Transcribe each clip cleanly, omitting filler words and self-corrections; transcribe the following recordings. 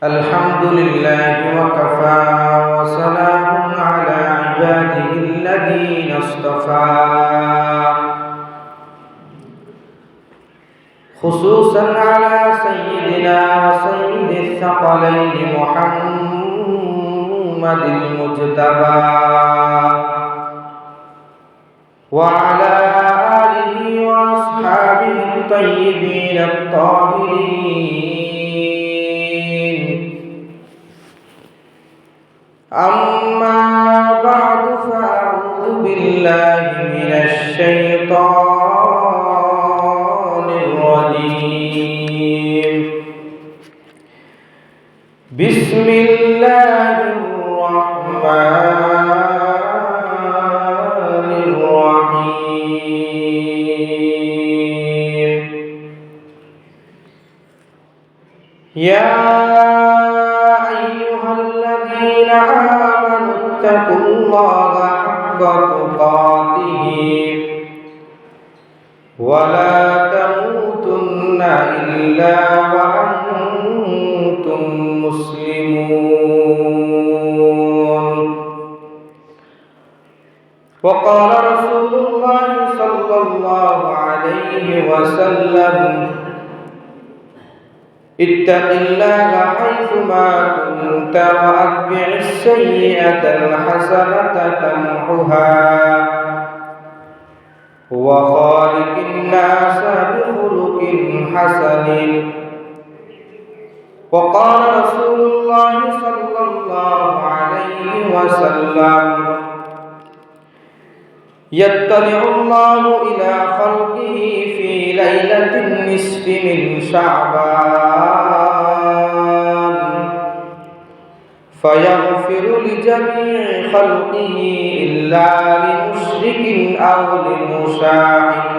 الحمد لله وكفى وسلام على عباده الذين اصطفى خصوصا على سيدنا وسيد الثقلين محمد المجتبى وعلى آله وأصحابه الطيبين الطاهرين. أما بعد فأعوذ بالله من الشيطان الرجيم. بسم الله الرحمن الرحيم. يا أيها الذين آمنوا اتقوا الله حق تقاته ولا تموتن إلا وأنتم مسلمون. وقال رسول الله صلى الله عليه وسلم: اتق الله حيثما كنت وأتبع السيئة الحسنة تمحها وخالق الناس بخلق حسن. وقال رسول الله صلى الله عليه وسلم: يطلع الله إلى خلقه في ليلة النصف من شعبان فيغفر لجميع خلقه إلا لمشرك أو لمشاحن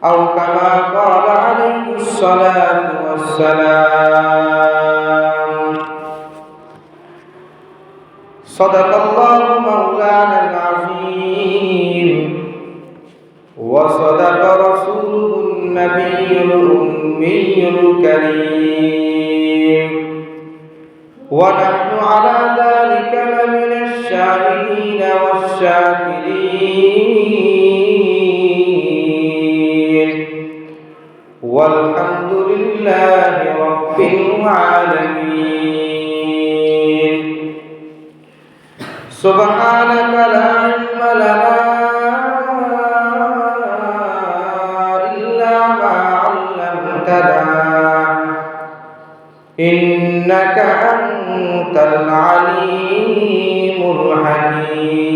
أو كما قال عليه الصلاة والسلام. صدق الله مولانا العظيم وصدق رسوله النبي الأمي الكريم ونحن على ذلك لمن الشاهدين والشاكرين والحمد لله رب العالمين. سبحانك لا علم لنا إلا ما علمتنا إنك أنت العليم الحكيم.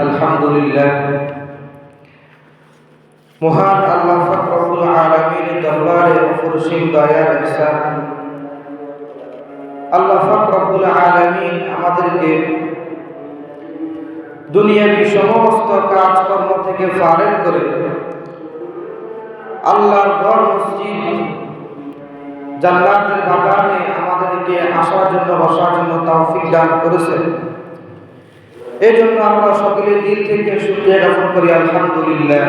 الحمد لله মহান আল্লাহ পাক রব্বুল আলামিনের দরবারে অপরিসীম দয়া ihsan আল্লাহ পাক রব্বুল আলামিন আমাদেরকে দুনিয়াবি সমস্ত কাজকর্ম থেকে ফারেক করে আল্লাহর ঘর মসজিদ জান্নাতের বাগানে আমাদেরকে আসার জন্য বসার জন্য তৌফিক দান করেছেন। এই জন্য আমরা সকলে দিল থেকে শুকরিয়া জ্ঞাপন করি আলহামদুলিল্লাহ।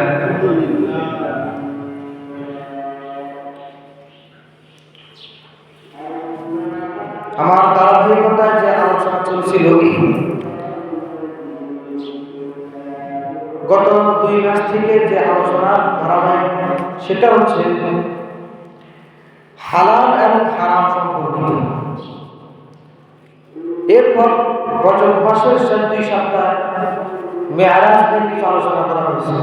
আমার ধারাবাহিকতায় যে আলোচনা চলছিল গত 2 মাস থেকে যে আলোচনা ধারাবাহিক সেটা হচ্ছে হালাল এবং হারাম সম্পর্কিত। এরপর রজব মাসের শেষ 2 সপ্তাহ মেরাজ নিয়ে কিছু আলোচনা করা হয়েছে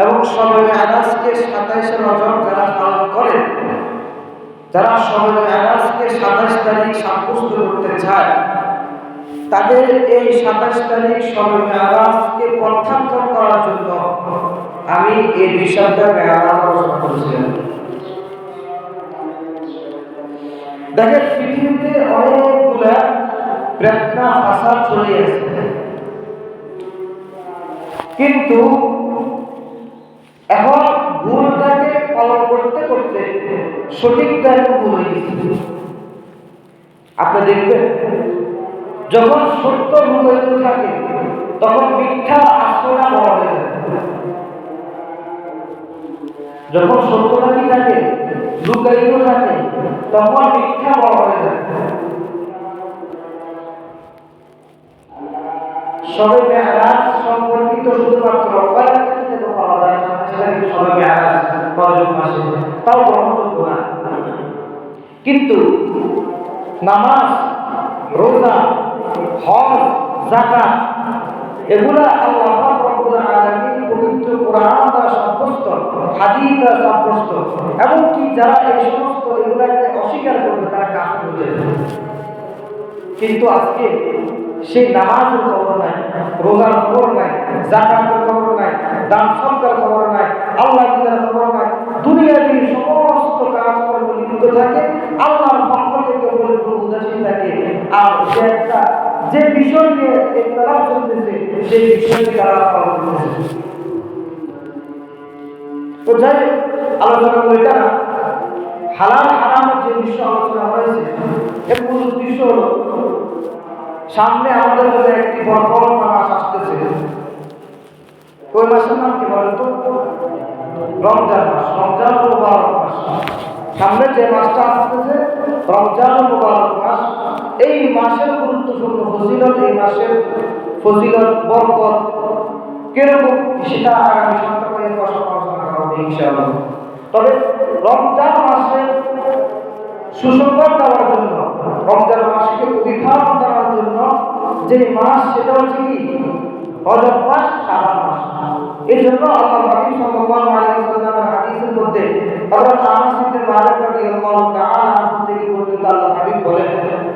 এবং শবে মেরাজকে 27 রজব যারা পালন করে, যারা শবে মেরাজকে 27 তারিখ সাব্যস্ত করতে চায়, তাদের এই 27 তারিখ শবে মেরাজকে প্রত্যাখ্যান করার জন্য আমি এই বিষয়টা মেরাজ আলোচনা করেছিলাম। দেখেন, পৃথিবীতে অনেকগুলা প্রেরণা ফাসাদ চলে আসে, কিন্তু এখন ভুলটাকে পালন করতে করতে সঠিকটাকে ভুল হয়ে গেছে। আপনি দেখবেন যখন সত্য ভুল হইতে থাকে তখন মিথ্যা আশ্রয় বলা হয়ে যায়। যখন সত্যটা কি থাকে, লুকায়িত থাকে, তখন মিথ্যা বড় হয়ে যায়। শবে মেরাজ সম্পর্কিত শুধুমাত্র কয়েকটা থেকে পাওয়া যায়, শবে মেরাজ রজব মাসে, তাও গ্রহণযোগ্য না। কিন্তু নামাজ, রোজা, হজ, যাকাত এগুলা আল্লাহ রাব্বুল আলামিন পবিত্র কোরআন দ্বারা সাব্যস্ত, হাদিস দ্বারা সাব্যস্ত, এমনকি যারা এই সমস্ত এগুলাকে অস্বীকার করবে তারা কাফির হয়ে যাবে। কিন্তু আজকে সেই নামাজের খবর নাই, রোজার খবর নাই, যাকাতের খবর নাই, দান সদকার খবর নাই, আল্লাহ তাআলার খবর নাই, দুনিয়াবি সমস্ত কাজকর্মে লিপ্ত থাকে, আল্লাহর পক্ষ থেকে বলে কোনো উদাসীন থাকে। আর সে একটা যে বিষয় নিয়ে ইখতিলাফ চলতেছে সেই বিষয়টি তারা পালন করতেছে। তো যাই আলোচনা করে এটা হালাল হারামের যে বিষয় আলোচনা হয়েছে, এর মূল উদ্দেশ্য হলো সামনে আমাদের কাছে একটি বড় মাস আসতেছে। ওই মাসের নাম কি বলেন তো? রমজান মাস। রমজান মুবারক মাস। সামনে যে মাসটা আসতেছে রমজান মুবারক মাস, এই মাসের গুরুত্বপূর্ণ ফজিলত, এই মাসের ফজিলত বরকত কিরকম সেটা আগামী সপ্তাহে আলোচনা করা হবে ইনশাআল্লাহ। তবে রমজান মাসে সুসংবাদ দেওয়ার জন্য, রমজান মাসকে অভিভাব দেওয়ার জন্য যে মাস সেটা হচ্ছে কি রজব মাস, শাবান মাস। এই জন্য আল্লাহ নবী সাল্লাল্লাহু আলাইহি ওয়াসাল্লামের হাদিসের মধ্যে হযরত আনাস ইবনে মালিক রাদিয়াল্লাহু তাআলা আনহু থেকে বর্ণিত আল্লাহ হাবিব বলেন,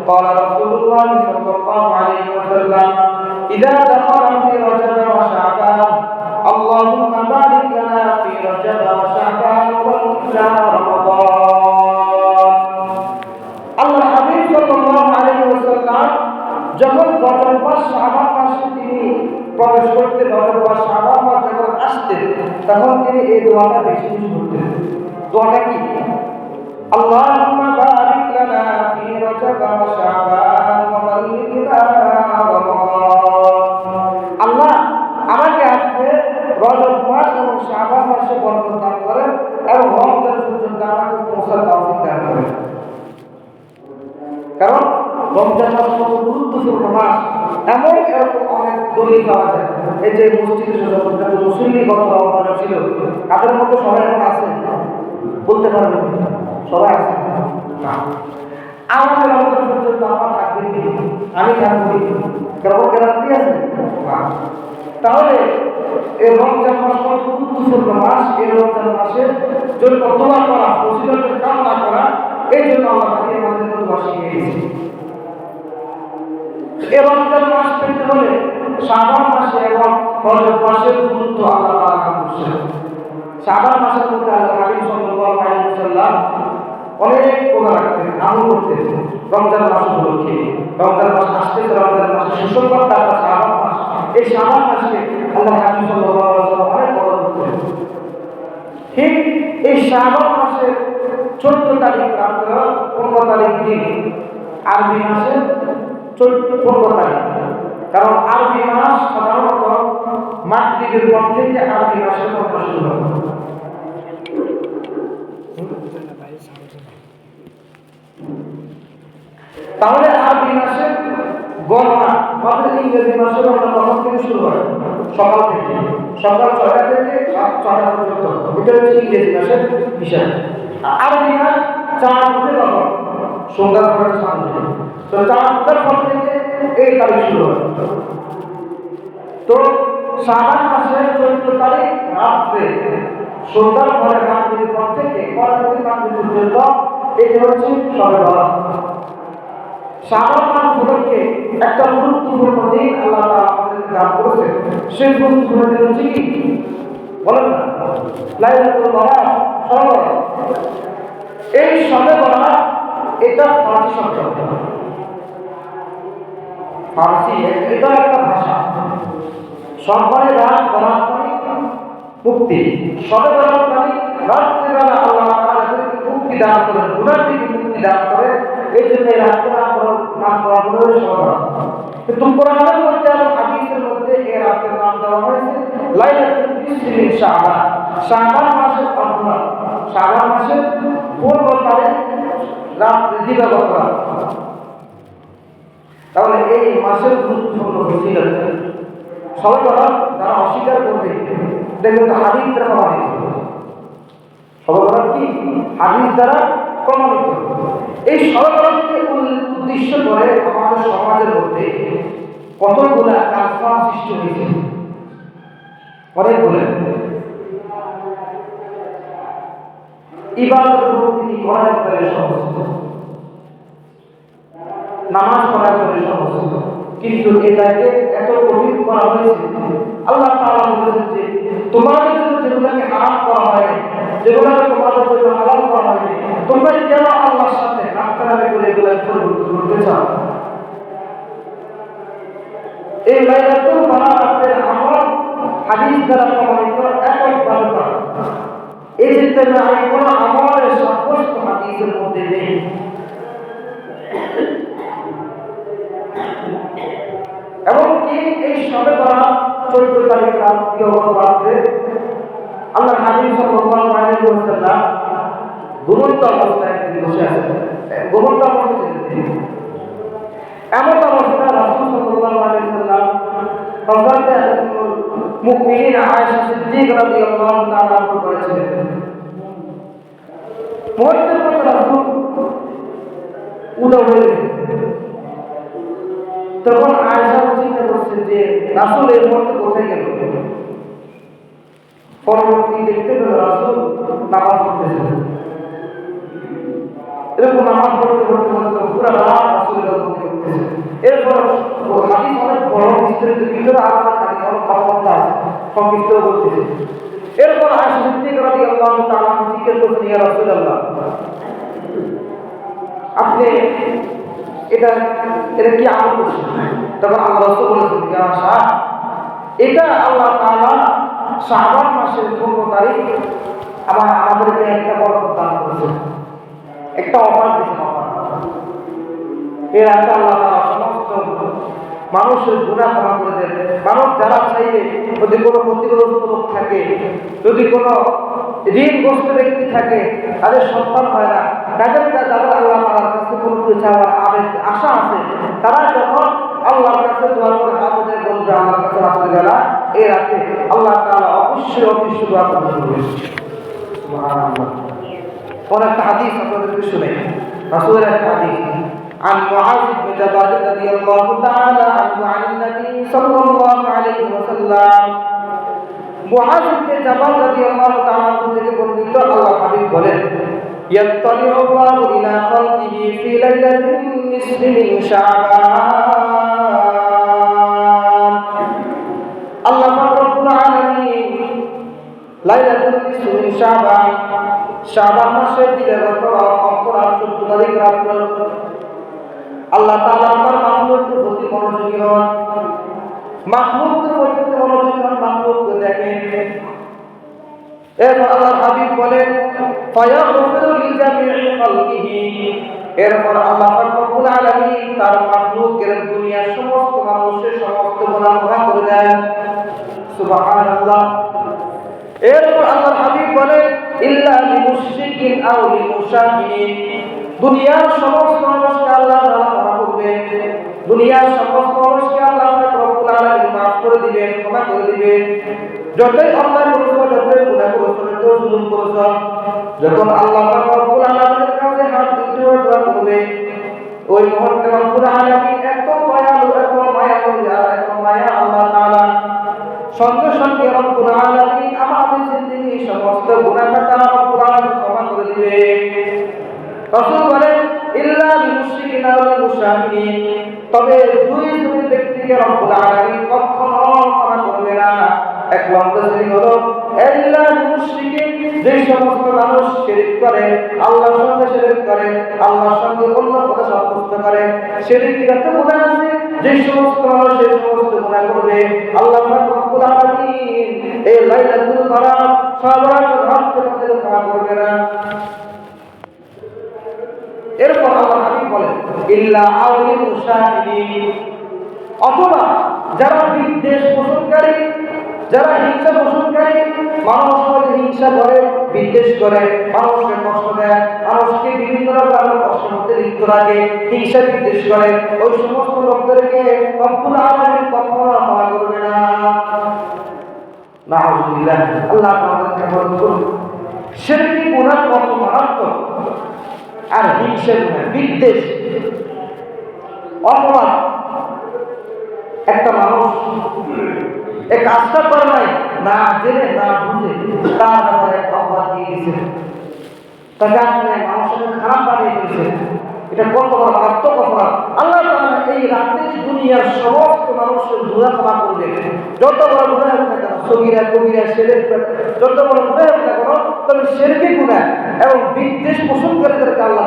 قال رسول الله صلى الله عليه وسلم إذا دخل في رجب وشعبان اللهم بارك لنا في رجب وشعبان وإلى رمضان। আল্লাহ হাবিব সাল্লাল্লাহু আলাইহি ওয়াসাল্লাম যখন রজব মাস শাবান মাসে তিনি প্রবেশ করতে, রজব মাস শাবান মাস যখন আসতেন, তখন তিনি এই দোয়াটা বেশি বেশি করতেন। দোয়াটা কি? আল্লাহুম্মা বারিক লানা ফি রজব ওয়া শাবান ওয়া বাল্লিগনা রমাদান। আল্লাহ আমাকে আপনি রজব মাস এবং শাবান মাসে বরকত দান করেন এবং রমজান পর্যন্ত আমাকে পৌঁছার তৌফিক দান করেন। কারণ রমজান মাস কত গুরুত্বপূর্ণ মাস, এরকম অনেক দলিল পাওয়া যায়। এই যে মসজিদে যত মুসল্লি গত রমজানে ছিল, তাদের মধ্যে সবাই এখন আছে বলতে পারবেন? সবাই আছে না? আমাদের রমজান পর্যন্ত আমার থাকবে কি? আমি থাকবো কেমন গ্যারান্টি আছে না? তাহলে এই রমজান মাস কত গুরুত্বপূর্ণ মাস, এই রমজান মাসের জন্য দোয়া করা, ফজিলতের কামনা করা, এই জন্য আল্লাহ তাকে আমাদের মধ্যে শিখিয়ে দিয়েছে। এই রমজান মাস পেতে হলে শাবান মাসে এবং রজব মাসের গুরুত্ব আল্লাহ তাআলা বলেছেন। শাবান মাসের মধ্যে আল্লাহ হাবিব সাল্লাল্লাহু আলাইহি ওয়াসাল্লাম অনেক রোজা রাখতেন, আমল করতেন রমজান মাস উপলক্ষে। রমজান মাস আসতেছে, রমজান মাসের সুসংবাদ তারা শাবান মাস। এই শাবান মাসে আল্লাহ হাবিব সাল্লাল্লাহু আলাইহি ওয়াসাল্লাম অনেক রোজা করতেন। ঠিক এই শাবান মাসের 14 তারিখ রাত্রে 15 তারিখ দিন, আরবি মাসের 15 তারিখ। কারণ আরবি মাস সাধারণত মাগরিবের পর থেকে আরবি মাসের মধ্যে শুরু হয়। তাহলে আরবি মাসের গণনা আমাদের ইংরেজি মাসের কখন থেকে শুরু হয়? সকাল থেকে, সকাল 6টা থেকে রাত 6টা পর্যন্ত। এটা হচ্ছে ইংরেজি মাসের হিসাব। আরবি মাস চাঁদ উঠে কখন? সন্ধ্যার পরে চাঁদ উঠে। তো চাঁদ উঠার পর থেকে এই তারিখ শুরু হয়। তো শাবান মাসের 14 তারিখ রাত্রে সন্ধ্যার পরে মাগরিবের পর থেকে পরবর্তী মাগরিব পর্যন্ত এটা হচ্ছে শবে বরাত। শাবান মাস উপলক্ষে একটা গুরুত্বপূর্ণ দিন আল্লাহ তাআলা আমাদেরকে দান করেছেন। সেই গুরুত্বপূর্ণ দিন হচ্ছে কি বলেন না? লাইলাতুল বরাত, শবে বরাত। এই শবে বরাত এটা ফারসি শব্দ, ফারসি এটা একটা ভাষা। সম্মানে রাত বরাত মানে মুক্তি, শবে বরাত মানে রাত্রিবেলা আল্লাহ তাআলা যাদেরকে মুক্তি দান করেন, গুনাহ থেকে মুক্তি দান করেন, এই জন্য এই রাতকে নাম দেওয়া হলো শবে বরাত। কিন্তু কোরআনের মধ্যে এবং হাদিসের মধ্যে এই রাতের নাম দেওয়া হয়েছে লাইলাতুল কিসরি মিন শাবান। শাবান মাসের অর্থাৎ শাবান মাসের 15 তারিখ রাত দিবাগত রাত। তাহলে এই মাসের গুরুত্বপূর্ণ ফজিলত সবাই বরাত যারা অস্বীকার করবে দেখবেন হাদিস দ্বারা প্রমাণিত। সবাই বরাত কি হাদিস দ্বারা প্রমাণিত। এই সবাই বরাতকে উদ্দেশ্য করে আমাদের সমাজের মধ্যে কতগুলা কালচার সৃষ্টি হয়েছে, অনেকগুলো ইবাদত প্রতি করার করে সহজ, নামাজ পড়ার করে সহজ, কিন্তু এটাকে এত কঠিন করা হয়েছে। আল্লাহ তাআলা বলেছেন যে তোমাদের জন্য যেগুলোকে হারাম করা হয়নি, যেগুলোকে তোমাদের জন্য হালাল করা হয়নি, তোমরা কেন আল্লাহর সাথে আত্মনামে করে এগুলো করতে চাও? এই লাইলাতুল বারাকাতের আমল হাদিস দ্বারা প্রমাণিত এককভাবে করা। এই চিন্তা আর কোন আমলের সাব্যস্ত হাদিসের মধ্যে নেই। এবং কি এই সবে বরাত 14 তারিখ রাত্রে আল্লাহ হাবিব সাল্লাল্লাহু আলাইহি ওয়াসাল্লাম ঘুমন্ত অবস্থায় বসে আছেন। ঘুমন্ত অবস্থায় এমন অবস্থা রাসূল সাল্লাল্লাহু আলাইহি ওয়াসাল্লাম হযরত মুমিনিন আয়েশা সিদ্দিক রাদিয়াল্লাহু তাআলা করেছিলেন। মুহূর্তের পর রাসূল উদয় হয়ে তখন আয়েশা চিন্তা করছেন যে রাসূল এই মুহূর্তে কোথায় গেল। পরবর্তী দেখতে পেল রাসূল নামাজ পড়তেছেন। এরকম নামাজ পড়তে পড়তে পুরো রাত রাসূলের কথা করতেছেন। এরপর হাদিস অনেক বড় বিস্তারিত, ভিতরে আলাদা হাদিস অনেক কথা আছে, সব বিস্তারিত বলতেছে। এরপর আয়েশা সিদ্দিক রাদিয়াল্লাহু তাআলা জিজ্ঞেস করলেন, ইয়া রাসূলুল্লাহ, আপনি এটা কি আমল করছেন? তখন আল্লাহ রাসূল বলেছেন, ইয়া আয়েশা, এটা আল্লাহ তাআলা শাবান মাসের 15 তারিখ আমাদেরকে একটা বরকত দান করেছেন, একটা অফার দিয়েছেন। এর আগে আল্লাহ তাআলা সমস্ত মানুষের গুনাহ ক্ষমা করে দেন। মানুষ যারা চাইবে, যদি কোনো ক্ষতিগ্রস্ত লোক থাকে, যদি কোনো ঋণগ্রস্ত ব্যক্তি থাকে, তাদের সন্তান হয় না, যাদের আল্লাহ তাআলার কাছে কোনো কিছু চাওয়ার আশা আছে, তারা যখন আল্লাহর কাছে দোয়া করে হাত উঠে বলবে আল্লাহর কাছে রাতের বেলা এই রাতে আল্লাহ তাআলা অবশ্যই দোয়া কবুল করবেন। সুবহানাল্লাহ। অনেকটা হাদিস আপনাদেরকে শুনাই, রাসূলের একটা হাদিস عن معاذ بن جبل رضي الله تعالى عنه عن النبي صلى الله عليه وسلم। মুআয ইবনে জাবাল রাদিয়াল্লাহু তাআলা থেকে বর্ণিত, আল্লাহর হাবিব বলেন, ইয়াত্তালিউ আল্লাহু ইলা খালকিহি ফি লাইলাতিন নিসফি মিন শাবান। আল্লাহ রাব্বুল আলামিন লাইলাতুল নিসফি মিন শাবান, শাবান মাসের দিবাগত রাত 14 তারিখ রাত আল্লাহ তাআলা আমার মাহবুবের প্রতি মনোযোগী হন, মাহবুবের প্রতি মনোযোগী হন, মাহবুবকে দেখেন। এরপর আল্লাহর হাবিব বলেন, ফায়াগফিরু লিজামিই খালকিহি। এরপর আল্লাহ রাব্বুল আলামিন তার মাহবুবের দুনিয়ার সমস্ত মানুষের সমস্ত গুনাহ ক্ষমা করে দেন। সুবহানাল্লাহ। এরপর আল্লাহর হাবিব বলেন, ইল্লা লিমুশরিকিন আও লিমুশাহিদিন। দুনিয়ার সমস্ত মানুষকে আল্লাহ তাআলা ক্ষমা করবেন, দুনিয়ার সমস্ত মানুষকে আল্লাহ রাব্বুল আলামিন মাফ করে দিবেন, ক্ষমা করে দিবেন। যতই অন্যায় করেছ, যতই গুনাহ করেছ, যতই জুলুম করেছ, যখন আল্লাহ রাব্বুল আলামিনের কাছে হাত তুলে দোয়া করবে, ওই মুহূর্তে রব্বুল আলামিন এত দয়ালু, এত মায়ালু, এত মায়া আল্লাহ তাআলা সঙ্গে সঙ্গে রব্বুল আলামিন আমাদের জিন্দেগির সমস্ত গুনাহ খাতা রব্বুল আলামিন ক্ষমা করে দিবে। রাসূল বলেন, ইল্লা লিমুশরিকিন আও লিমুশাহিদিন। তবে দুই শ্রেণীর ব্যক্তিকে রব্বুল আলামিন কখনো ক্ষমা করবে না। এক নম্বর শ্রেণী হলো ইল্লা লিমুশরিকিন, যে সমস্ত মানুষ শিরক করে, আল্লাহর সঙ্গে শিরক করে, আল্লাহর সঙ্গে অন্য কথা সাব্যস্ত করে, শিরক থেকে গুনাহ আছে, যে সমস্ত মানুষ এই সমস্ত গুনাহ করবে, আল্লাহ রাব্বুল আলামিন এই লাইলাতুল বারাত শাবানের রাত থেকে ক্ষমা করবে না। এরপর আল্লাহ হাবিব বলেন, ইল্লা আউলি মুশাহিদিন। অথবা যারা বিদ্বেষ পোষণকারী, যারা হিংসা পোষণকারী, মানুষ মধ্যে হিংসা করে, বিদ্বেষ করে, মানুষকে কষ্ট দেয়, মানুষকে বিভিন্ন রকমের কষ্টের মধ্যে লিপ্ত রাখে, হিংসা বিদ্বেষ করে, ওই সমস্ত লোকদেরকে রব্বুল আলামিন কখনো ক্ষমা করবে না। নাউযুবিল্লাহ, আল্লাহ আমাদেরকে হেফাজত করুন। শিরকি গুনাহ কত মারাত্মক, আর হিংসা গুনাহ, বিদ্বেষ, অপবাদ। একটা মানুষ এই কাজটা করে নাই, না জেনে না বুঝে তার ব্যাপারে একটা অপবাদ দিয়ে দিয়েছে, তাকে আপনি মানুষের খারাপ বানিয়ে দিয়েছে। এটা কত বড় মারাত্মক অপরাধ। আল্লাহ তাআলা এই রাতে দুনিয়ার সমস্ত মানুষের গুনাহ ক্ষমা করবে, যত বড় গুনাহ হোক না কেন, সগীরা কবিরা শিরক, যত বড় গুনাহ হোক না কেন, তবে শিরকি গুনাহ এবং বিদ্বেষ পোষণকারীদেরকে আল্লাহ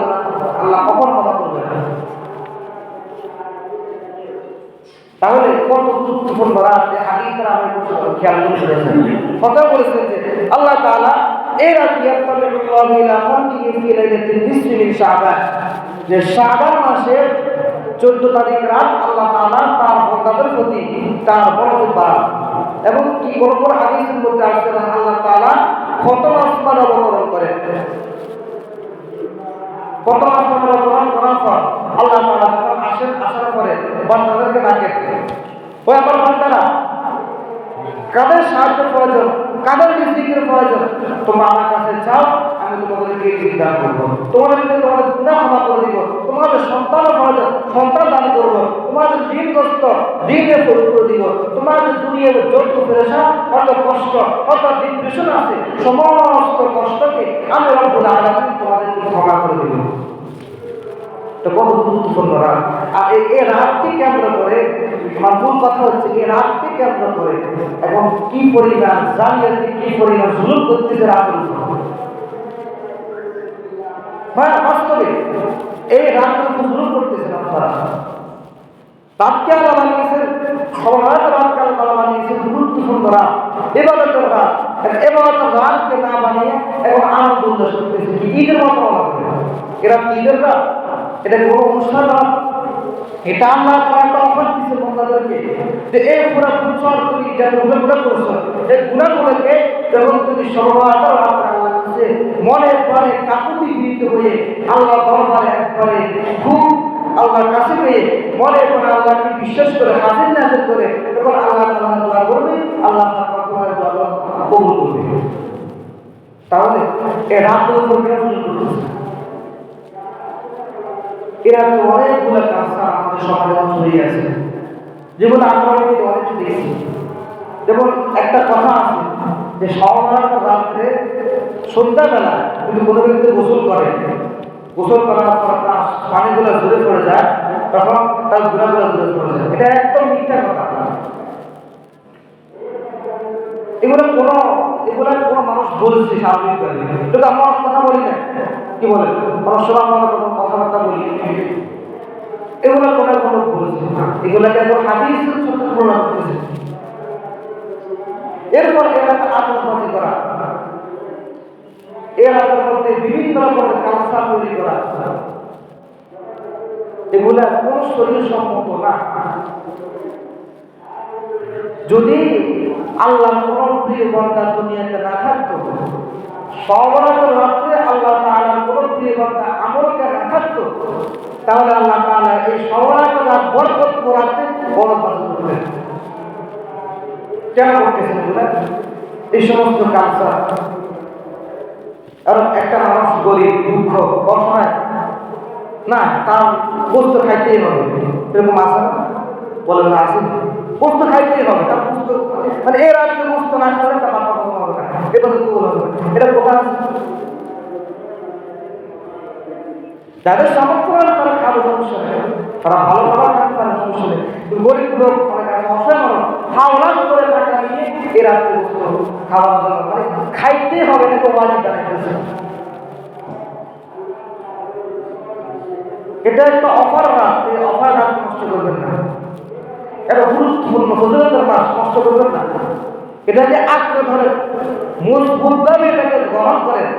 কখনো ক্ষমা করবে না। তাহলে কত গুরুত্বপূর্ণ রাত, যে হাদিসটা আমি খেয়াল করেছেন, কথা বলেছেন যে আল্লাহ তাআলা এই রাতে ইয়াতাল্লাহু ইলা খালকিহি ফি লাইলাতিল নিসফি মিন শাবান, যে শাবান মাসের 14 তারিখ রাত আল্লাহ তাআলা তার বান্দাদের প্রতি তার মনোযোগ বাড়ান। এবং কি কোন কোন হাদিসের মধ্যে আসছে আল্লাহ তাআলা প্রথম আসমান অবতরণ করেন। প্রথম আসমান অবতরণ করার পর আল্লাহ তাআলা যখন আসার পরে বান্দাদেরকে ডাকেন, ওই আমার বান্দারা, কাদের সাহায্য প্রয়োজন, কাদের রিজিকের প্রয়োজন, তোমরা আমার কাছে চাও, আমি তোমাদেরকে রিজিক দান করব, তোমাদেরকে তোমাদের গুনাহ ক্ষমা করে দিব, তোমাদের সন্তানের প্রয়োজন, সন্তান দান করব, তোমাদের ঋণগ্রস্ত ঋণে পরিশোধ করে দিব, তোমাদের দুনিয়ার যত পেরেশান, কত কষ্ট, কত ডিপ্রেশন আছে, সমস্ত কষ্টকে আমি রব্বুল আলামিন তোমাদেরকে ক্ষমা করে দিব। তো কত গুরুত্বপূর্ণ রাত। আর এই রাতকে কেন্দ্র করে আমার মূল কথা হচ্ছে, এই রাতকে কেন্দ্র করে এখন কি পরিমাণ জালিয়াতি, কি পরিমাণ জুলুম করতেছে রাতের উপর। হ্যাঁ, বাস্তবে এই রাতের উপর জুলুম করতেছেন আপনারা। রাতকে আল্লাহ বানিয়েছেন, সবার রাতকে আল্লাহ বানিয়েছেন গুরুত্বপূর্ণ রাত, ইবাদতের রাত। ইবাদতের রাতকে না বানিয়ে এখন আনন্দ উল্লাস করতেছে, কি ঈদের মতো হবে। এরা ঈদের রাত, এটা কোনো অনুষ্ঠান রাত, এটা আল্লাহ তাআলা একটা অফার দিয়েছে বান্দাদেরকে, যে এই পুরো বছর তুমি যত গুনাহ করেছো, এই গুনাহগুলোকে যখন তুমি সমাপ্ত রাত আল্লাহ কাছে মনে প্রাণে কাকুতি বিনীত হয়ে আল্লাহ দরবারে একবারে খুব আল্লাহর কাছে পেয়ে মনে প্রাণে আল্লাহকে বিশ্বাস করে হাজির নাজির করে, তখন আল্লাহ তাআলা দোয়া করবে, আল্লাহ তাআলা তোমার দোয়া কবুল করবে। তাহলে এই রাতের উপর কেন করতেছে? এরা তো অনেকগুলো কাজ আমাদের সমাজে হয়ে আছে, যেগুলো আমরা অনেক দেখছি। যেমন একটা কথা আছে যে সওয়ালাত রাত্রে সন্ধ্যাবেলা যদি কোনো ব্যক্তি গোসল করে, গোসল করার পর তার পানিগুলো ঝরে পড়ে যায়, তখন তার গুনাহগুলো ঝরে পড়ে যায়। এটা একদম মিথ্যা কথা। এগুলো কোনো মানুষ বলছে স্বাভাবিকভাবে, কিন্তু আমরা কথা বলি না, কি বলে অনেক সময় আমরা কথাবার্তা বলি, এগুলো কোনো বলছে না, এগুলোকে এখন হাদিসের সাথে তুলনা করতেছে। এরপর এরা আত্মঘাতী করা, এর মধ্যে বিভিন্ন রকমের কালচার তৈরি করা, এগুলা কোন শরীর সম্মত না। যদি আল্লাহ কোন প্রিয় বান্দা দুনিয়াতে না থাকতো, সওয়ালাত রাত্রে আল্লাহ তাআলার কোন প্রিয় বান্দা আমলকে না থাকতো, তাহলে আল্লাহ তাআলা এই সওয়ালাত রাত বরকত করাতে বড় বাধা করতেন। কেন করতেছেন এগুলা? এই সমস্ত কালচার। আর একটা মানুষ গরিব, দুঃখ, অসহায়, না তার বস্তু খাইতেই হবে, এরকম আছে বলেন না? আছে, বস্তু খাইতেই হবে, তার বস্তু মানে এর আগে বস্তু না খেলে তার বাবা কখনো হবে না, এটা তো হবে। এটা কোথায় আছে? যাদের সামর্থ্য হয় তারা খাবে, সমস্যা নেই, তারা ভালো খাবার খাতে পারে, সমস্যা নেই। গরিব লোক অনেক আছে, অসহায় মানুষ হাওলাত করে টাকা নিয়ে এর আগে বস্তু খাওয়ার জন্য মানে খাইতেই হবে, এটা তো ওয়াজিব বানাইতেছে। এটা একটা অফার রাত, এই অফার রাত নষ্ট করবেন না। এটা গুরুত্বপূর্ণ ফজিলতের মাস, নষ্ট করবেন না। এটাকে আঁকড়ে ধরে মজবুতভাবে এটাকে গ্রহণ করেন,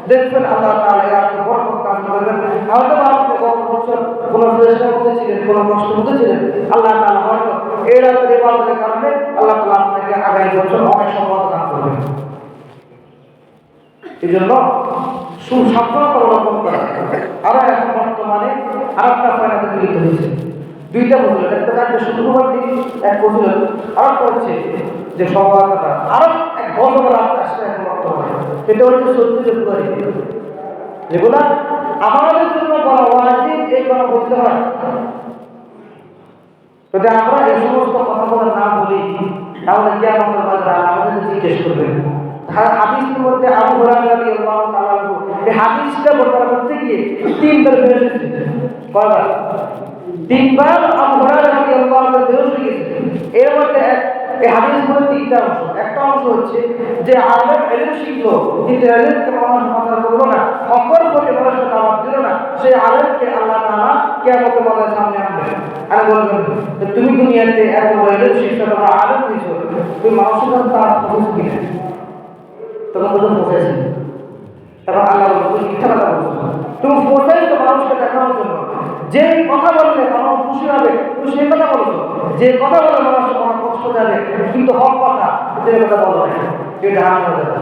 দেখবেন আল্লাহ তাআলা এটাকে বরকত দান করবেন। হয়তো আপনি গত বছর কোনো ফেরেশতার মধ্যে ছিলেন, কোনো কষ্টের মধ্যে ছিলেন, আল্লাহ তাআলা হয়তো এই রাতের ইবাদতের কারণে আল্লাহ তাআলা আপনাকে আগামী বছর অনেক সম্পদ দান করবেন। এই জন্য সুসাবধানতা অবলম্বন করা। আরো এখন বর্তমানে আর একটা ফায়দা মিলিত হয়েছে, দুইটা বছর একটা কাজে শুক্রবার দিন এক বছর, আর একটা হচ্ছে যে সমাজটা আরো এক বছর আসছে এখন বর্তমানে, সেটা হচ্ছে 14 ফেব্রুয়ারি, যেগুলা আমাদের জন্য বলা ওয়াজিব, এই কথা বলতে হয়। যদি আমরা এই সমস্ত কথাগুলো না বলি তাহলে কিয়ামতের মাঠে আমাদের জিজ্ঞেস করবেন। হাদিসের মধ্যে আবু হুরায়রা রাদিয়াল্লাহু তাআলা এই হাদিসটা বর্ণনা করতে গিয়ে তিনবার বের হয়েছে, কয়বার? তিনবার আবু হুরায়রা রাদিয়াল্লাহু তাআলা বের হয়ে গেছে। এর মধ্যে এই হাদিসের মধ্যে তিনটা অংশ। একটা অংশ হচ্ছে যে আলেম ইলম শিখলো কিন্তু ইলমকে মানুষ মাথা করলো না, অপর পথে মানুষকে দাওয়াত দিল না, সেই আলেমকে আল্লাহ তাআলা কিয়ামতের মাঠে সামনে আনবেন আর বলবেন তুমি দুনিয়াতে এত বড় ইলম শিখছো, তোমরা আলেম হয়েছো, তুমি মানুষের কাছে তার খোঁজ কিনে তখন বলুন পৌঁছেছেন। তখন আল্লাহ বলুন মিথ্যা কথা বলছো, তুমি পৌঁছাইছো মানুষকে দেখানোর জন্য, যে কথা বললে মানুষ খুশি হবে তুমি সেই কথা বলছো, যে কথা বলে মানুষের মনে কষ্ট যাবে কিন্তু হক কথা যে কথা বলো না, এটা হারাম হয়ে যাবে।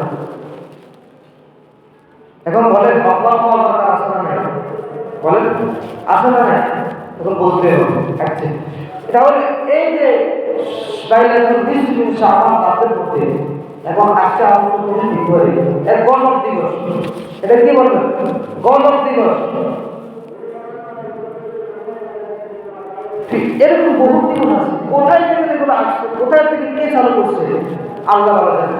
এখন বলেন ভগবান পাওয়ার দরকার আছে না নাই? বলেন আছে না নাই? এখন বলতে হবে। তাহলে এই যে লাইলাতুল নিসফ শাবান রাতের মধ্যে এখন আজকে আমরা কি করি, এক গজব দিবস, এটা কি বলবেন? গজব দিবস। এরকম বহু দিবস আছে, কোথায় থেকে এগুলো আসছে, কোথায় থেকে কে চালু করছে আল্লাহ জানে।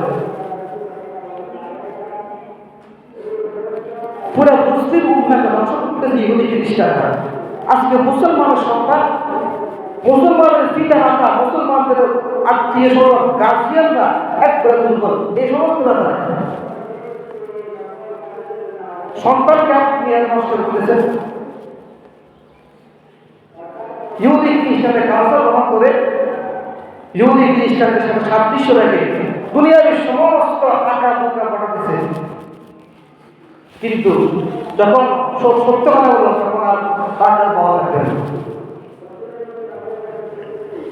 পুরো মুসলিম উম্মাহকে ধ্বংস করতেছে ইহুদি খ্রিস্টানরা। আজকে মুসলমানের সন্তান, মুসলমানের পিতা মাতা, মুসলমানদের আত্মীয় স্বজন, গার্জিয়ানরা একবারে দুর্বল। এই সমস্ত ব্যাপারে সন্তানকে আপনি নষ্ট করতেছেন। ইহুদি খ্রিস্টানের কালচার গ্রহণ করে ইহুদি খ্রিস্টানদের সাথে সাদৃশ্য রেখে দুনিয়ার সমস্ত আঁকা বুকা পাঠাতেছে, কিন্তু যখন সত্য কথা বলল তখন আর তার পাওয়া থাকবে না।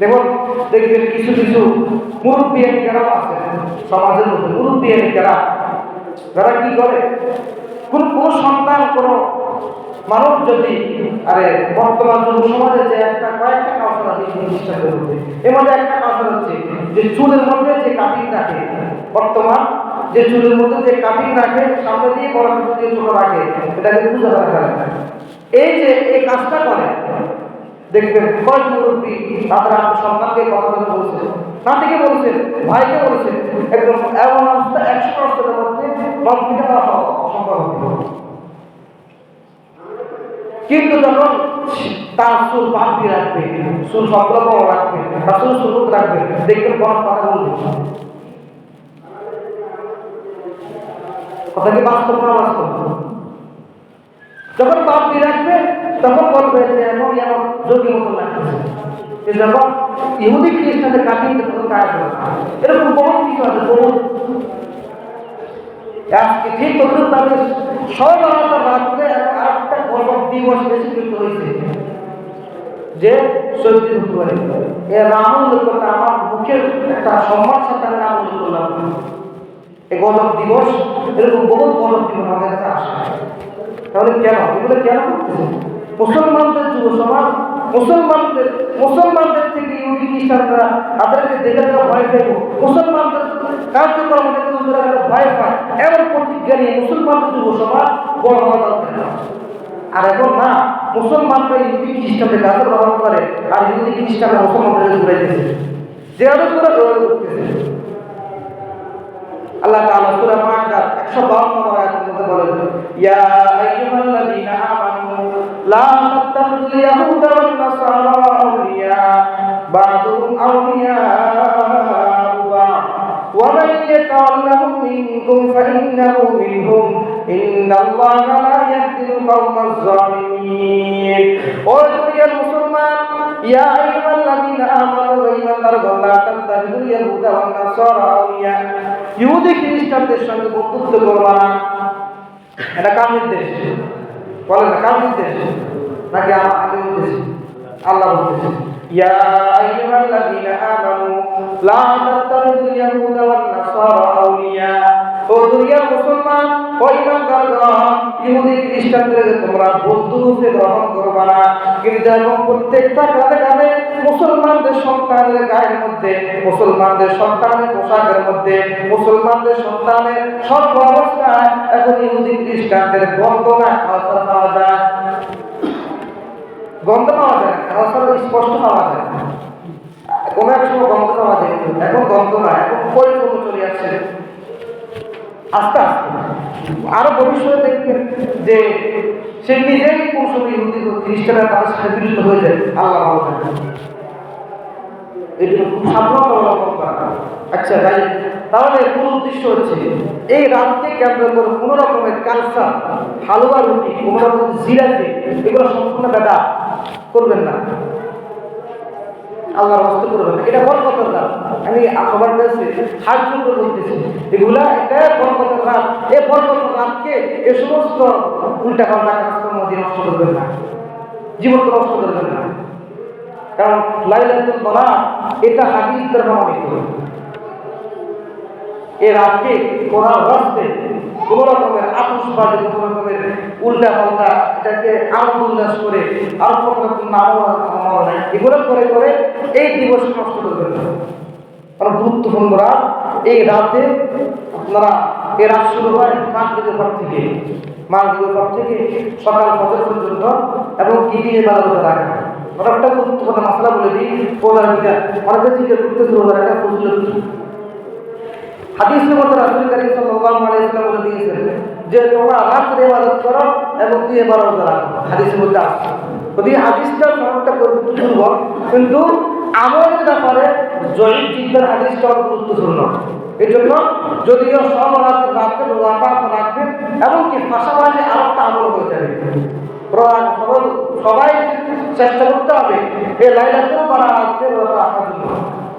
দেখুন দেখবেন কিছু কিছু মুরব্বিয়ানি যারা আছে সমাজের মধ্যে, মুরব্বিয়ানি যারা কি করে, কোন সন্তান কোন মানুষ যদি বর্তমান যুব সমাজে যে কয়েকটা কালচার আছে চেষ্টা করবে, এর মধ্যে একটা কালচার হচ্ছে যে চুলের মধ্যে যে কাটিং রাখে, বর্তমান যে চুলের মধ্যে যে কাটিং রাখে সামনে দিয়ে বড় কিছু দিয়ে ছোট রাখে, এটাকে পূজা করা যায়। এই যে এই কাজটা করে দেখবেন কয়েক মুরব্বী তাদের সন্তানকে কথা বলছে, তাদেরকে বলছেন, ভাইকে বলছেন, একদম এমন অবস্থা 100% মধ্যে কমপ্লিট করা অসম্ভব হবে। কিন্তু যখন তার চুল বাঁধি রাখবে, চুল সবগুলো বড় রাখবে, তার চুল সুন্দর রাখবে, দেখবেন বড় কথা বলবে। কথা কি বাস্তব না বাস্তব? যখন বাঁধি রাখবে তখন বলবে যে এখন যেমন যোগী মতো লাগতেছে, যখন ইহুদি খ্রিস্টানদের কাটিয়ে তখন কাজ হবে। এরকম বহু কিছু আছে, বহু আজকে ঠিক তদ্রুপভাবে সর্বনাতার রাত্রে আরেকটা গজব দিবস বেশি যুক্ত হয়েছে যে 14 ফেব্রুয়ারি। এর নাম উল্লেখ করতে আমার মুখের একটা সম্মান সাথে আমি নাম উল্লেখ করলাম। এই গজব দিবস এরকম বহু গজব দিবস আমাদের কাছে আসে। তাহলে কেন এগুলো কেন করতেছে? মুসলমানদের যুব সমাজ, মুসলমানদের থেকে ইহুদি খ্রিস্টানরা তাদেরকে দেখে ভয় পেব, মুসলমানদের কার্যক্রম ভয় পায়, এমন প্রতিজ্ঞা নিয়ে মুসলমানদের যুব সমাজ বড় হওয়া দরকার। আর এখন না, মুসলমানরা ইহুদি খ্রিস্টানদের কাছে গ্রহণ করে আর ইহুদি খ্রিস্টানরা মুসলমানদের ঘুরাইতেছে, যেভাবে করে করতেছে। আল্লাহ তাআলা সূরা মাইদা 152 নম্বর আয়াতের মধ্যে বলেন, ইয়া আইয়ুহাল্লাযীনা আমানু লা তাত্তাখিযুল ইয়াহুদা ওয়ান নাসারা আউলিয়া বা'দুহুম আউলিয়া ওয়া মান ইয়াতাওয়াল্লাহুম মিনকুম ফাইন্নাহু মিনহুম ইন্নাল্লাহা লা ইয়াহদিল কওমাজ জালিমিন। ও দুনিয়ার মুসলমান, ইয়া আইয়ুহাল্লাযীনা আমানু ঈমানদারগণ লা তাত্তাখিযুল ইয়াহুদা ওয়ান নাসারা আউলিয়া, ইহুদি খ্রিস্টানদের সঙ্গে বন্ধুত্ব করবা না। এটা কার নির্দেশ? বলেন না, কার নির্দেশ? নাকি আগে নির্দেশ? আল্লাহ বলতেছে, ইয়া আইয়ুহাল্লাযীনা আমানু লা তাত্তাখিযুল ইয়াহুদা ওয়ান নাসারা আউলিয়া, ও দুনিয়ার মুসলমান ও ইমানদারগণ, ইহুদি খ্রিস্টানদের তোমরা বন্ধু রূপে গ্রহণ করবা না, কিন্তু এবং প্রত্যেকটা কাঁধে কাঁধে মুসলমানদের সন্তানের গায়ের মধ্যে, মুসলমানদের সন্তানের পোশাকের মধ্যে, মুসলমানদের সন্তানের সর্ব অবস্থায় এখন ইহুদি খ্রিস্টানদের গন্ধ না কালচার পাওয়া যায়, গন্ধ পাওয়া যায়, কালচার স্পষ্ট পাওয়া যায়। কোনো এক সময় গন্ধ পাওয়া যায়, এখন গন্ধ না, এখন পরিপূর্ণ চলে আসছে আস্তে আস্তে। আরো ভবিষ্যতে দেখবেন যে সে নিজেই কোন সময় ইহুদি খ্রিস্টানরা তাদের সাথে বিরুদ্ধ হয়ে যায়। আল্লাহ ভালো থাকে, এটা খুব সাবধানতা অবলম্বন করা। আচ্ছা ভাই, তাহলে মূল উদ্দেশ্য হচ্ছে এই রাতকে কেন্দ্র করে কোনো রকমের কালচার, হালুয়া রুটি, কোনো রকম জিলাপি, এগুলো সম্পূর্ণ বেদা করবেন না, আল্লাহর হস্ত করবেন না। এটা বরকতের রাত, আমি সবার কাছে হাত জোর করে বলতেছি, এগুলা এটা বরকতের রাত। এই বরকতের রাতকে এ সমস্ত উল্টা পাল্টা কাজকর্ম দিয়ে নষ্ট করবেন না, জীবনকে নষ্ট করবেন না। কারণ লাইলাতুল বারাত এটা হাদিস দ্বারা প্রমাণিত। এই রাতকে কোরআন রাস্তে কোন রকমের আতশবাজি, কোন রকমের উল্টা পাল্টা এটাকে আনন্দ উল্লাস করে আর কোন রকম নাম নাই, এগুলো করে করে এই দিবস নষ্ট করবেন না। কারণ গুরুত্বপূর্ণ রাত এই রাতে আপনারা, এই রাত শুরু হয় মাগরিবের পর থেকে, মাগরিবের পর থেকে সকাল ফজর পর্যন্ত, এবং ঈদের বেলা রোজা রাখা। একটা গুরুত্বপূর্ণ মশলা বলে দিই, রোজার বিধান অনেকে জিজ্ঞেস করতেছে রোজা রাখা ফজিলত কি। হাদিসের মধ্যে রাসূল কারীম সাল্লাল্লাহু আলাইহি ওয়াসাল্লাম বলে দিয়েছেন যে তোমরা রাতে ইবাদত করো এবং দিনে রোজা রাখো। হাদিসের মধ্যে আছে, যদি হাদিসটা সনদটা দুর্বল, কিন্তু আমলের ব্যাপারে জয়ীফ জিদ্দার হাদিসটা গুরুত্বপূর্ণ। এই জন্য যদিও সব রাতে রোজাটা রাখবেন, এবং কি পাশাপাশি আরো একটা আমল হয়ে যাবে। সবাই চেষ্টা করতে হবে এই লাইলাতুল বারাতে রোজা রাখার জন্য।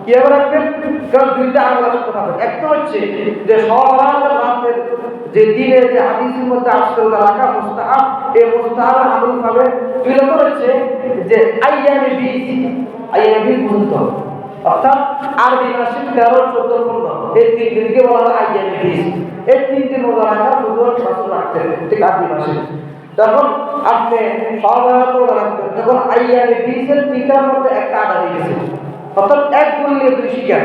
কিভাবে রাখবেন? কারণ দুইটা আমল আসতে পারে। একটা হচ্ছে যে সব রাতের যে দিনে যে হাদিসের মধ্যে আসছে ওটা রাখা মুস্তাহাব, এই মুস্তাহাবের আমল পাবে। দুই নম্বর হচ্ছে যে আইয়ামে বিজ পর্যন্ত, অর্থাৎ আরবি মাসে 13, 14, 15 এই 3 দিনকে বলা হয় আইয়ামে বিজ। এই 3 দিন রোজা রাখা শুধু রাখতে ঠিক আরবি মাসে। তখন আপনি সব রাত রোজা রাখবেন, তখন আইয়ামে বিজের 3টার মধ্যে একটা আদা হয়ে গেছে, অর্থাৎ এক বললে দুই শিকার।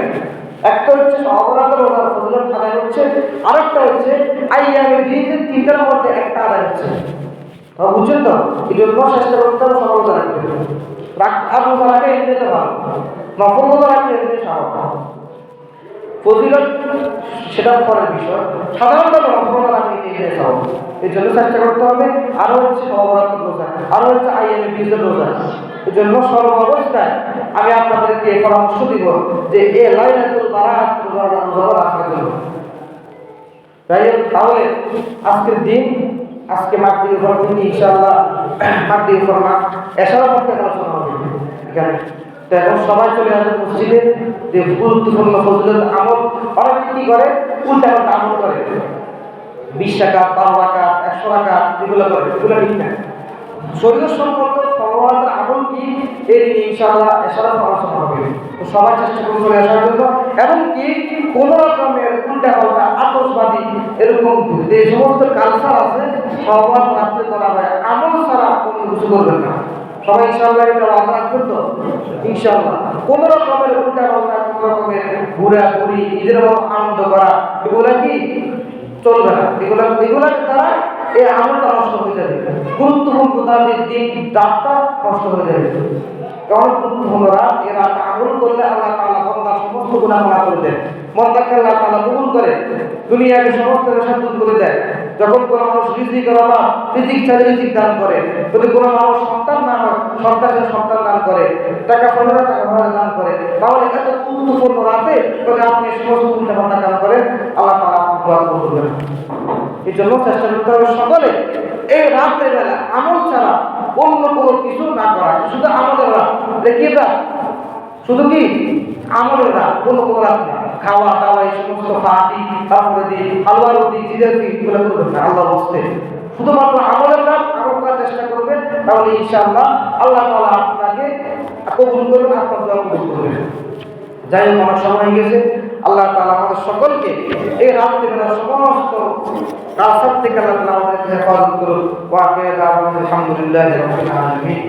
একটা হচ্ছে সহবরাতের রোজার ফজিলত আদায় হচ্ছে, আরেকটা হচ্ছে আইয়ামে বিজের 3টার মধ্যে একটা আদায় হচ্ছে। বুঝছেন তো? এই জন্য চেষ্টা করতে হবে সকাল রোজা রাখতে। আর রোজা রাখা এমনিতে ভালো, নফল রোজা রাখলে এমনি স্বাভাবিক। ফজিলত সেটা পরের বিষয়, সাধারণত নফল রোজা রাখলে এমনি স্বাভাবিক। এই জন্য চেষ্টা করতে হবে। আরো হচ্ছে সহবরাতের রোজা, আরো হচ্ছে আইয়ামে বিজের রোজা। এই জন্য সর্ব অবস্থায় আমি আপনাদেরকে পরামর্শ দিব যে এই লাইলাতুল বারাত রোজা রাখার জন্য। তাহলে আজকের দিন, আজকে মাগরিবের পর থেকে ইনশাআল্লাহ মাগরিবের পর এশার পড়তে আলোচনা হবে এখানে। তো এখন সবাই চলে আসবে মসজিদে, যে গুরুত্বপূর্ণ ফজিলত আমল। অনেকে কি করে? উল্টা পাল্টা আমল করে, 20 টাকা, 12 টাকা, 100 টাকা, এগুলো করে। এগুলো ঠিক না। শরীর সম্পর্ক সমাজের আমল কি এই দিন ইনশাআল্লাহ এশার আলোচনা হবে। তো সবাই চেষ্টা করুন চলে আসার জন্য, এবং কি কোন রকমের উল্টা পাল্টা আতশবাদী এরকম যে সমস্ত কালচার আছে সবার রাত্রে করা হয়, আমল ছাড়া কোনো কিছু করবেন না। সবাই ইনশাআল্লাহ এটা ওয়াদা রাখবেন তো? ইনশাআল্লাহ কোন রকমের উল্টা পাল্টা, কোন রকমের ঘোরাঘুরি, ঈদের আনন্দ করা, এগুলা কি চলবে না। এগুলার দ্বারা এই আমলটা নষ্ট হয়ে যাবে, গুরুত্বপূর্ণ তাদের দিন রাতটা নষ্ট হয়ে যাবে। কারণ গুরুত্বপূর্ণ রাত, এই রাত আমল করলে আল্লাহ তাআলা বান্দার সমস্ত গুনাহ মাফ করে দেন। বান্দাকে আল্লাহ তাআলা কবুল করে দুনিয়াকে সমস্ত পেশা দূর করে দেয়। যখন কোনো মানুষ রিজিকের অভাব, রিজিক চাইলে রিজিক দান করে। যদি কোনো মানুষ সন্তান না হয়, সন্তানের সন্তান দান করে। টাকা পয়সা টাকা পয়সা দান করে। তাহলে এত গুরুত্বপূর্ণ রাতে যদি আপনি সমস্ত উল্টা পাল্টা কাজ করেন, আল্লাহ তাআলা দোয়া কবুল করবেন। এই জন্য চেষ্টা করতে হবে সকলে এই রাতের বেলা আমল ছাড়া অন্য কোনো কিছু না করা। শুধু আমলের রাত, কি রাত? শুধু কি আমলের রাত, কোনো রাত না। খাওয়া দাওয়া এই সমস্ত পার্টি, তারপরে দিয়ে হালুয়া রুটি, জিলাপি, এগুলো করবেন না আল্লাহ বলতে। শুধুমাত্র আমলের রাত আমল করার চেষ্টা করবেন, তাহলে ইনশাআল্লাহ আল্লাহ তাআলা আপনাকে কবুল করবেন, আপনার দোয়া কবুল করবেন। যাই হোক, অনেক সময় হয়ে গেছে। আল্লাহ তাআলা আমাদের সকলকে এই রাত্রে বেলা সমস্ত কাসার থেকে আল্লাহ তাআলা আমাদেরকে হেফাজত করুন। ওয়া আখিরু দাওয়ানা আলহামদুলিল্লাহি রাব্বিল আলামিন।